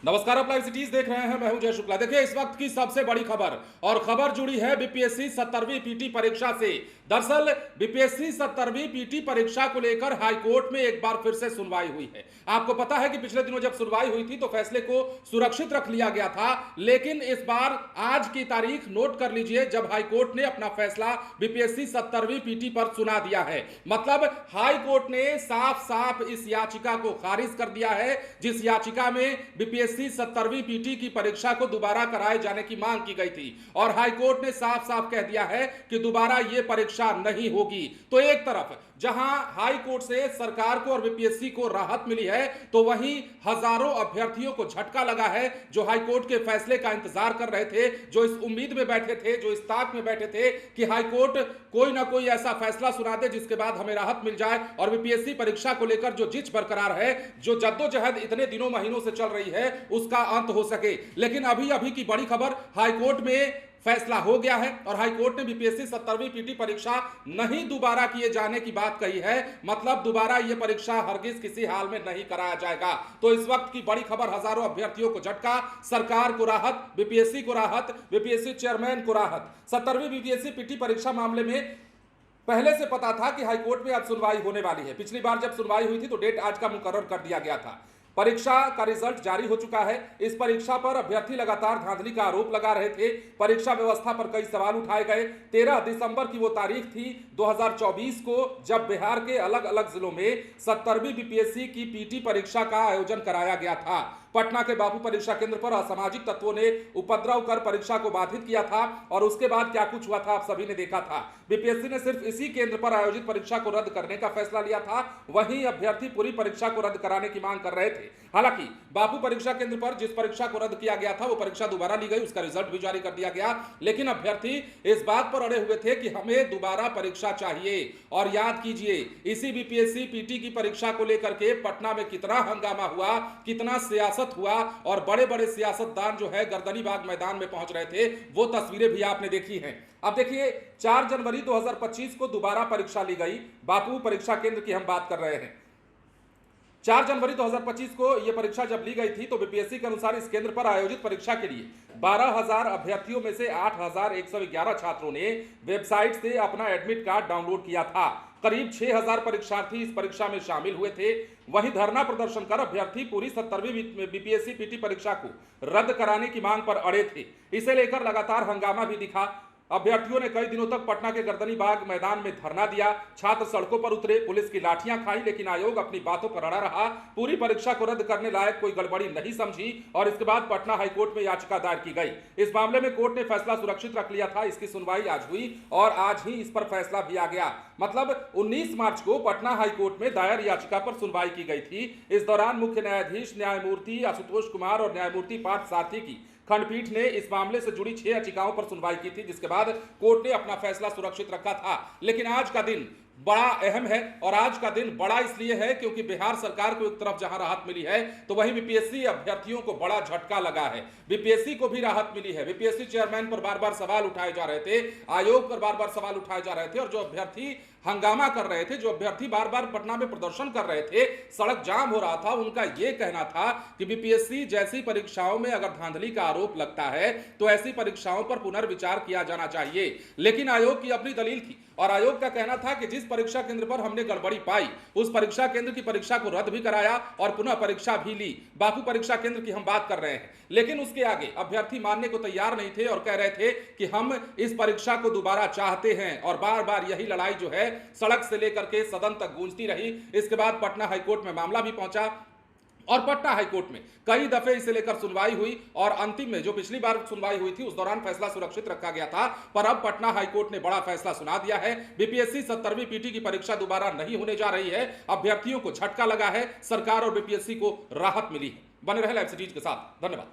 नमस्कार, आप live cities देख रहे हैं। मैं हूं जय शुक्ला। देखिए इस वक्त की सबसे बड़ी खबर, और खबर जुड़ी है बीपीएससी 70वीं पीटी परीक्षा से। दरअसल बीपीएससी 70वीं पीटी परीक्षा को लेकर हाईकोर्ट में एक बार फिर से सुनवाई हुई है। आपको पता है कि पिछले दिनों जब सुनवाई हुई थी तो फैसले को सुरक्षित रख लिया गया था, लेकिन इस बार आज की तारीख नोट कर लीजिए जब हाईकोर्ट ने अपना फैसला बीपीएससी 70वीं पीटी पर सुना दिया है। मतलब हाईकोर्ट ने साफ साफ इस याचिका को खारिज कर दिया है, जिस याचिका में बीपीएससी 70वीं पीटी की परीक्षा को दोबारा कराए जाने की मांग की गई थी। और हाईकोर्ट ने साफ साफ कह दिया है कि दोबारा यह परीक्षा नहीं होगी। तो एक तरफ जहां हाईकोर्ट से सरकार को और बीपीएससी को राहत मिली है, तो वहीं हजारों अभ्यर्थियों को झटका लगा है जो हाईकोर्ट के फैसले का इंतजार कर रहे थे, जो इस उम्मीद में बैठे थे, जो इस ताक में बैठे थे कि हाईकोर्ट कोई ना कोई ऐसा फैसला सुना दे जिसके बाद हमें राहत मिल जाए और बीपीएससी परीक्षा को लेकर जो जिच बरकरार है, जो जद्दोजहद इतने दिनों महीनों से चल रही है, उसका अंत हो सके। लेकिन अभी की बड़ी खबर, हाईकोर्ट में फैसला हो गया है और हाईकोर्ट ने बीपीएससी 70वीं पीटी परीक्षा नहीं दोबारा किए जाने की बात कही है। मतलब दोबारा यह परीक्षा हरगिज किसी हाल में नहीं कराया जाएगा। तो इस वक्त की बड़ी खबर, हजारों अभ्यर्थियों को झटका, सरकार को राहत, बीपीएससी को राहत, बीपीएससी चेयरमैन को राहत। 70वीं बीपीएससी पीटी परीक्षा मामले में पहले से पता था कि हाईकोर्ट में अब सुनवाई होने वाली है। पिछली बार जब सुनवाई हुई थी तो डेट आज का मुकर्रर कर दिया गया था। परीक्षा का रिजल्ट जारी हो चुका है। इस परीक्षा पर अभ्यर्थी लगातार धांधली का आरोप लगा रहे थे। परीक्षा व्यवस्था पर कई सवाल उठाए गए। 13 दिसंबर की वो तारीख थी 2024 को, जब बिहार के अलग अलग जिलों में 70वीं बीपीएससी की पीटी परीक्षा का आयोजन कराया गया था। पटना के बापू परीक्षा केंद्र पर असामाजिक तत्वों ने उपद्रव कर परीक्षा को बाधित किया था और उसके बाद क्या कुछ हुआ था आप सभी ने देखा था। बीपीएससी ने सिर्फ इसी केंद्र पर आयोजित परीक्षा को रद्द करने का फैसला लिया था, वहीं अभ्यर्थी पूरी परीक्षा को रद्द कराने की मांग कर रहे थे। हालांकि बापू परीक्षा केंद्र पर जिस परीक्षा को रद्द किया गया था वो परीक्षा दोबारा ली गई, उसका रिजल्ट भी जारी कर दिया गया। लेकिन अभ्यर्थी इस बात पर अड़े हुए थे कि हमें दोबारा परीक्षा चाहिए। और याद कीजिए, इसी बीपीएससी पीटी की परीक्षा को लेकर के पटना में कितना हंगामा हुआ, कितना सियासत हुआ, और बड़े बड़े सियासतदान जो है गर्दनीबाग मैदान में पहुंच रहे थे। वो तस्वीरें भी आपने देखी हैं। अब देखिए 4 जनवरी 2025 को दोबारा परीक्षा ली गई। बापू परीक्षा केंद्र की हम बात कर रहे हैं। 4 जनवरी 2025 को यह परीक्षा जब ली गई थी तो बीपीएससी के अनुसार इस केंद्र पर आयोजित परीक्षा के लिए 12,000 अभ्यर्थियों में से 8,111 छात्रों ने वेबसाइट से अपना एडमिट कार्ड डाउनलोड किया था। करीब 6,000 परीक्षार्थी इस परीक्षा में शामिल हुए थे। वहीं धरना प्रदर्शन कर अभ्यर्थी पूरी 70वीं बीपीएससी पीटी परीक्षा को रद्द कराने की मांग पर अड़े थे। इसे लेकर लगातार हंगामा भी दिखा। अभ्यर्थियों ने कई दिनों तक पटना के गर्दनीबाग मैदान में धरना दिया, छात्र सड़कों पर उतरे, पुलिस की लाठियां खाई, लेकिन आयोग अपनी बातों पर अड़ा रहा। पूरी परीक्षा को रद्द करने लायक कोई गड़बड़ी नहीं समझी और इसके बाद पटना हाईकोर्ट में याचिका दायर की गई। इस मामले में कोर्ट ने फैसला सुरक्षित रख लिया था। इसकी सुनवाई आज हुई और आज ही इस पर फैसला भी आ गया। मतलब 19 मार्च को पटना हाईकोर्ट में दायर याचिका पर सुनवाई की गई थी। इस दौरान मुख्य न्यायाधीश न्यायमूर्ति आशुतोष कुमार और न्यायमूर्ति पार्थ सारथी की खंडपीठ ने इस मामले से जुड़ी 6 याचिकाओं पर सुनवाई की थी, जिसके बाद कोर्ट ने अपना फैसला सुरक्षित रखा था। लेकिन आज का दिन बड़ा अहम है, और आज का दिन बड़ा इसलिए है क्योंकि बिहार सरकार को एक तरफ जहां राहत मिली है तो वहीं बीपीएससी अभ्यर्थियों को बड़ा झटका लगा है। बीपीएससी को भी राहत मिली है। बीपीएससी चेयरमैन पर बार बार सवाल उठाए जा रहे थे, आयोग पर बार बार सवाल उठाए जा रहे थे, और जो अभ्यर्थी हंगामा कर रहे थे, जो अभ्यर्थी बार बार पटना में प्रदर्शन कर रहे थे, सड़क जाम हो रहा था, उनका यह कहना था कि बीपीएससी जैसी परीक्षाओं में अगर धांधली का आरोप लगता है तो ऐसी परीक्षाओं पर पुनर्विचार किया जाना चाहिए। लेकिन आयोग की अपनी दलील थी और आयोग का कहना था कि जिस परीक्षा केंद्र पर हमने गड़बड़ी पाई उस परीक्षा केंद्र की परीक्षा को रद्द भी कराया और पुनः परीक्षा भी ली। बापू परीक्षा केंद्र की हम बात कर रहे हैं। लेकिन उसके आगे अभ्यर्थी मानने को तैयार नहीं थे और कह रहे थे कि हम इस परीक्षा को दोबारा चाहते हैं, और बार बार यही लड़ाई जो है सड़क से लेकर के सदन तक गूंजती रही। इसके बाद पटना हाईकोर्ट में मामला भी पहुंचा और पटना हाईकोर्ट में कई दफे इसे लेकर सुनवाई हुई, और अंतिम में जो पिछली बार सुनवाई हुई थी उस दौरान फैसला सुरक्षित रखा गया था। पर अब पटना हाईकोर्ट ने बड़ा फैसला सुना दिया है। बीपीएससी 70वीं पीटी की परीक्षा दोबारा नहीं होने जा रही है। अभ्यर्थियों को झटका लगा है, सरकार और बीपीएससी को राहत मिली है। बने रहे लाइव सिटीज के साथ। धन्यवाद।